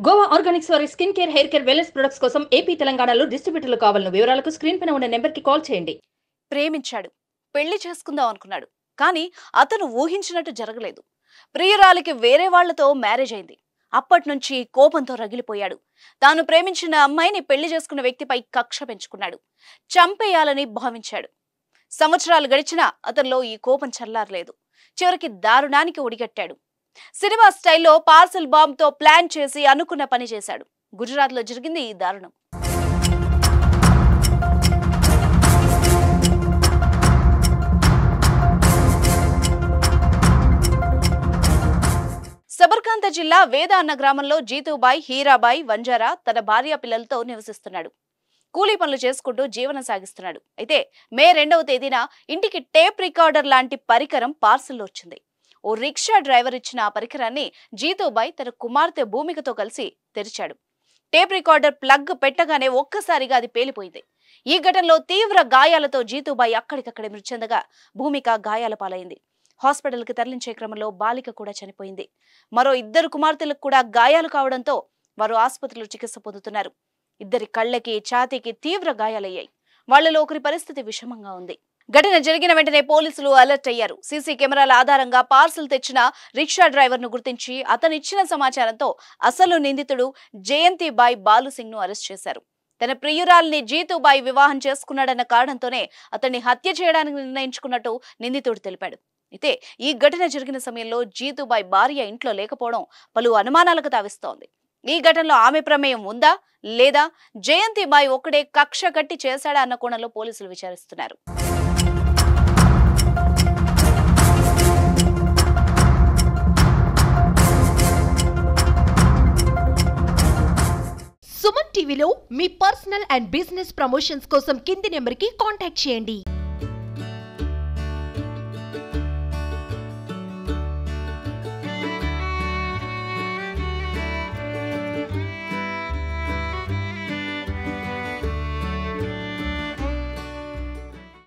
Goa Organics వారి skin care, hair care, wellness products కోసం AP, తెలంగాణలో డిస్ట్రిబ్యూటర్లు కావాలను వివరాలకు స్క్రీన్ పైన ఉన్న నెంబర్కి కాల్ చేయండి. ప్రేమించాడు, పెళ్లి చేసుకుందాం అనుకున్నాడు. కానీ అతను ఊహించినట్టు జరగలేదు. ప్రియురాలికి వేరే వాళ్లతో మ్యారేజ్ అయింది. అప్పట్నుంచి కోపంతో రగిలిపోయాడు. తాను ప్రేమించిన అమ్మాయిని పెళ్లి చేసుకున్న వ్యక్తిపై కక్ష పెంచుకున్నాడు. చంపేయాలని భావించాడు. సంవత్సరాలు గడిచినా అతనిలో ఈ కోపం చల్లారలేదు. చివరికి దారుణానికి ఒడిగట్టాడు. సినిమా స్టైల్లో పార్సల్ బాంబ్ తో ప్లాన్ చేసి అనుకున్న పని చేశాడు. గుజరాత్ లో జరిగింది ఈ దారుణం. సబర్కాంత జిల్లా వేద అన్న గ్రామంలో జీతుబాయ్, హీరాబాయ్ వంజారా తన భార్య పిల్లలతో నివసిస్తున్నాడు. కూలీ పనులు చేసుకుంటూ జీవనం సాగిస్తున్నాడు. అయితే మే 2వ తేదీన ఇంటికి టేప్ రికార్డర్ లాంటి పరికరం పార్సల్ వచ్చింది. ఓ రిక్షా డ్రైవర్ ఇచ్చిన ఆ పరికరాన్ని జీతుబాయ్ తన కుమార్తె భూమికతో కలిసి తెరిచాడు. టేప్ రికార్డర్ ప్లగ్ పెట్టగానే ఒక్కసారిగా అది పేలిపోయింది. ఈ ఘటనలో తీవ్ర గాయాలతో జీతుబాయ్ అక్కడికక్కడే మృతి చెందగా భూమిక గాయాల పాలైంది. హాస్పిటల్ కి తరలించే క్రమంలో బాలిక కూడా చనిపోయింది. మరో 2 కుమార్తెలకు కూడా గాయాలు కావడంతో వారు ఆసుపత్రిలో చికిత్స పొందుతున్నారు. ఇద్దరి కళ్ళకి, ఛాతీకి తీవ్ర గాయాలయ్యాయి. వాళ్లలో ఒకరి పరిస్థితి విషమంగా ఉంది. ఘటన జరిగిన వెంటనే పోలీసులు అలర్ట్ అయ్యారు. సీసీ కెమెరాల ఆధారంగా పార్సల్ తెచ్చిన రిక్షా డ్రైవర్ ను గుర్తించి అతనిచ్చిన సమాచారంతో అసలు నిందితుడు జయంతిబాయ్ బాలుసింగ్ ను అరెస్ట్ చేశారు. తన ప్రియురాల్ని జీతుబాయ్ వివాహం చేసుకున్నాడన్న కారణంతోనే అతన్ని హత్య చేయడానికి నిర్ణయించుకున్నట్టు నిందితుడు తెలిపాడు. అయితే ఈ ఘటన జరిగిన సమయంలో జీతుబాయ్ భార్య ఇంట్లో లేకపోవడం పలు అనుమానాలకు తావిస్తోంది. ఈ ఘటనలో ఆమె ప్రమేయం ఉందా లేదా జయంతిబాయ్ ఒక్కడే కక్ష కట్టి చేశాడా అన్న కోణంలో పోలీసులు విచారిస్తున్నారు. సుమన్ టీవీలో మీ పర్సనల్ అండ్ బిజినెస్ ప్రమోషన్స్ కోసం కింది నెంబర్కి కాంటాక్ట్ చేయండి.